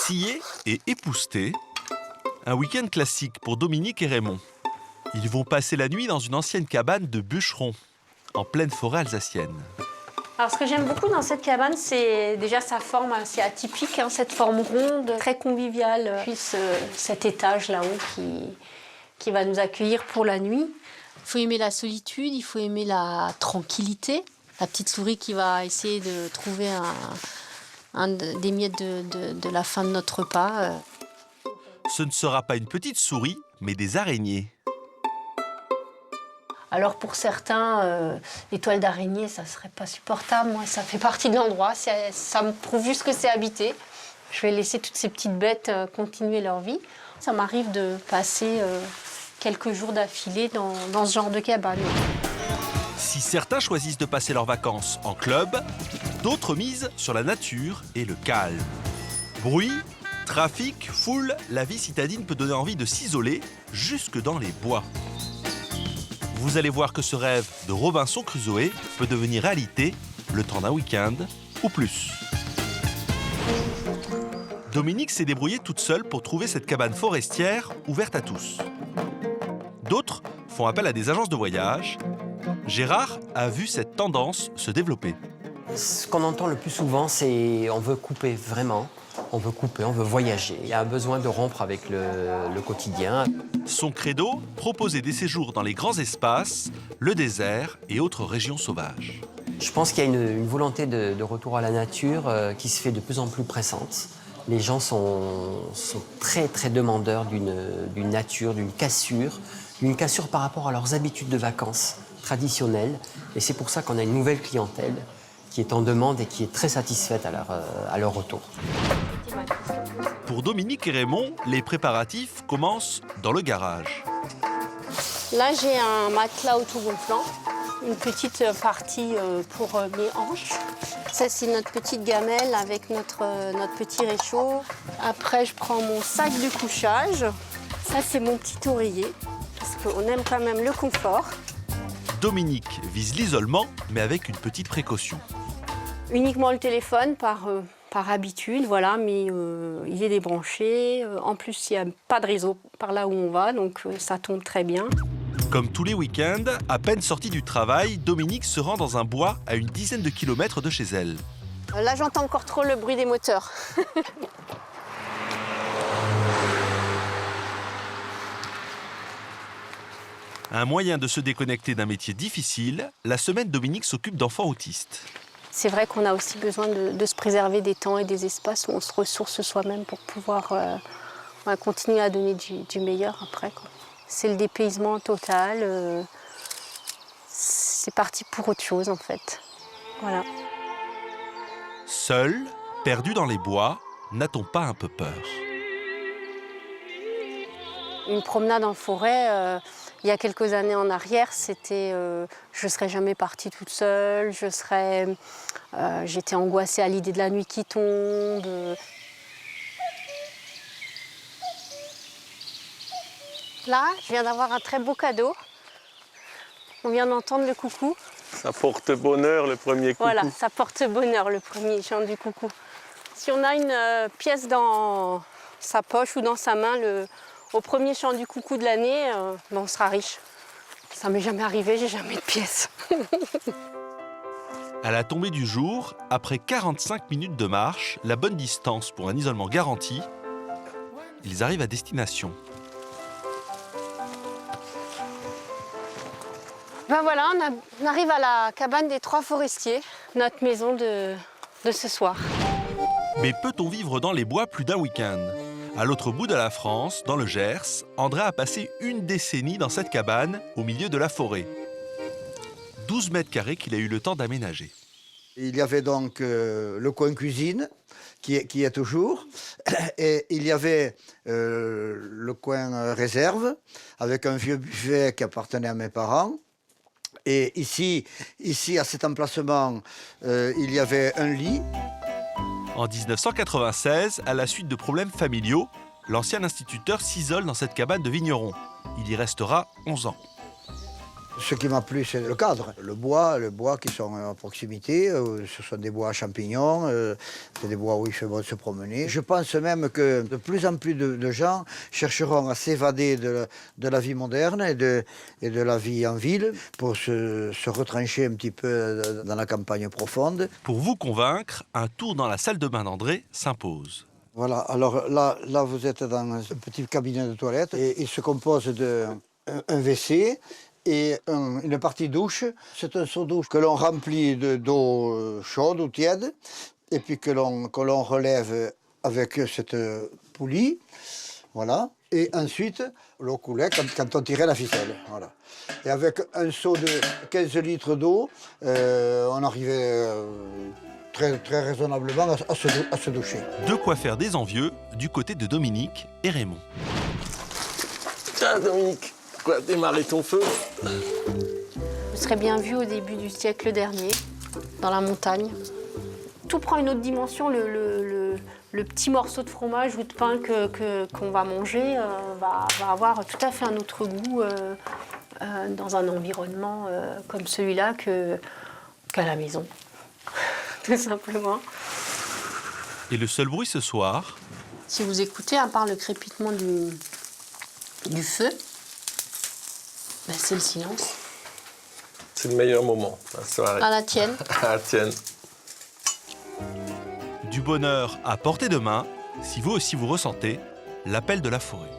Scié et épousseté, un week-end classique pour Dominique et Raymond. Ils vont passer la nuit dans une ancienne cabane de bûcherons, en pleine forêt alsacienne. Alors, ce que j'aime beaucoup dans cette cabane, c'est déjà sa forme assez atypique, cette forme ronde, très conviviale. Puis cet étage là-haut qui va nous accueillir pour la nuit. Il faut aimer la solitude, il faut aimer la tranquillité. La petite souris qui va essayer de trouver des miettes de la fin de notre repas. Ce ne sera pas une petite souris, mais des araignées. Alors pour certains, les toiles d'araignée, ça serait pas supportable. Moi, ça fait partie de l'endroit. Ça me prouve juste que c'est habité. Je vais laisser toutes ces petites bêtes continuer leur vie. Ça m'arrive de passer quelques jours d'affilée dans ce genre de cabane. Si certains choisissent de passer leurs vacances en club, d'autres misent sur la nature et le calme. Bruit, trafic, foule, la vie citadine peut donner envie de s'isoler jusque dans les bois. Vous allez voir que ce rêve de Robinson Crusoe peut devenir réalité le temps d'un week-end ou plus. Dominique s'est débrouillée toute seule pour trouver cette cabane forestière ouverte à tous. D'autres font appel à des agences de voyage. Gérard a vu cette tendance se développer. Ce qu'on entend le plus souvent, c'est on veut couper vraiment. On veut couper, on veut voyager. Il y a un besoin de rompre avec le quotidien. Son credo, proposer des séjours dans les grands espaces, le désert et autres régions sauvages. Je pense qu'il y a une volonté de retour à la nature qui se fait de plus en plus pressante. Les gens sont très, très demandeurs d'une nature, d'une cassure par rapport à leurs habitudes de vacances traditionnelles. Et c'est pour ça qu'on a une nouvelle clientèle qui est en demande et qui est très satisfaite à leur retour. Pour Dominique et Raymond, les préparatifs commencent dans le garage. Là, j'ai un matelas autogonflant, une petite partie pour mes hanches. Ça, c'est notre petite gamelle avec notre petit réchaud. Après, je prends mon sac de couchage. Ça, c'est mon petit oreiller, parce qu'on aime quand même le confort. Dominique vise l'isolement, mais avec une petite précaution. Uniquement le téléphone par habitude, voilà, mais il est débranché. En plus, il n'y a pas de réseau par là où on va, donc ça tombe très bien. Comme tous les week-ends, à peine sortie du travail, Dominique se rend dans un bois à une dizaine de kilomètres de chez elle. Là, j'entends encore trop le bruit des moteurs. Un moyen de se déconnecter d'un métier difficile, la semaine Dominique s'occupe d'enfants autistes. C'est vrai qu'on a aussi besoin de se préserver des temps et des espaces où on se ressource soi-même pour pouvoir continuer à donner du meilleur après, quoi. C'est le dépaysement total. C'est parti pour autre chose, en fait. Voilà. Seul, perdu dans les bois, n'a-t-on pas un peu peur? Une promenade en forêt, il y a quelques années en arrière, c'était je ne serais jamais partie toute seule, j'étais angoissée à l'idée de la nuit qui tombe. Là, je viens d'avoir un très beau cadeau. On vient d'entendre le coucou. Ça porte bonheur, le premier coucou. Voilà, ça porte bonheur, le premier chant du coucou. Si on a une pièce dans sa poche ou dans sa main, au premier chant du coucou de l'année, on sera riche. Ça m'est jamais arrivé, j'ai jamais de pièce. À la tombée du jour, après 45 minutes de marche, la bonne distance pour un isolement garanti, ils arrivent à destination. Ben voilà, on arrive à la cabane des Trois Forestiers, notre maison de ce soir. Mais peut-on vivre dans les bois plus d'un week-end? À l'autre bout de la France, dans le Gers, André a passé une décennie dans cette cabane au milieu de la forêt. 12 mètres carrés qu'il a eu le temps d'aménager. Il y avait donc le coin cuisine, qui est toujours, et il y avait le coin réserve, avec un vieux buffet qui appartenait à mes parents. Et ici à cet emplacement, il y avait un lit. En 1996, à la suite de problèmes familiaux, l'ancien instituteur s'isole dans cette cabane de vigneron. Il y restera 11 ans. Ce qui m'a plu, c'est le cadre. Le bois qui sont à proximité, ce sont des bois à champignons, c'est des bois où il fait bon se promener. Je pense même que de plus en plus de gens chercheront à s'évader de la vie moderne et de la vie en ville pour se retrancher un petit peu dans la campagne profonde. Pour vous convaincre, un tour dans la salle de bain d'André s'impose. Voilà, alors là vous êtes dans un petit cabinet de toilette et il se compose d'un WC et une partie douche. C'est un seau douche que l'on remplit d'eau chaude ou tiède et puis que l'on relève avec cette poulie. Voilà. Et ensuite, l'eau coulait quand on tirait la ficelle. Voilà. Et avec un seau de 15 litres d'eau, on arrivait très, très raisonnablement à se doucher. De quoi faire des envieux du côté de Dominique et Raymond. Tiens, Dominique, quoi, démarrer ton feu? Vous serez bien vu au début du siècle dernier, dans la montagne. Tout prend une autre dimension. Le petit morceau de fromage ou de pain qu'on va manger va avoir tout à fait un autre goût dans un environnement comme celui-là qu'à la maison, tout simplement. Et le seul bruit ce soir, Si vous écoutez, à part le crépitement du feu, ben c'est le silence. C'est le meilleur moment, la soirée. À la tienne. À la tienne. du bonheur à portée de main, si vous aussi vous ressentez l'appel de la forêt.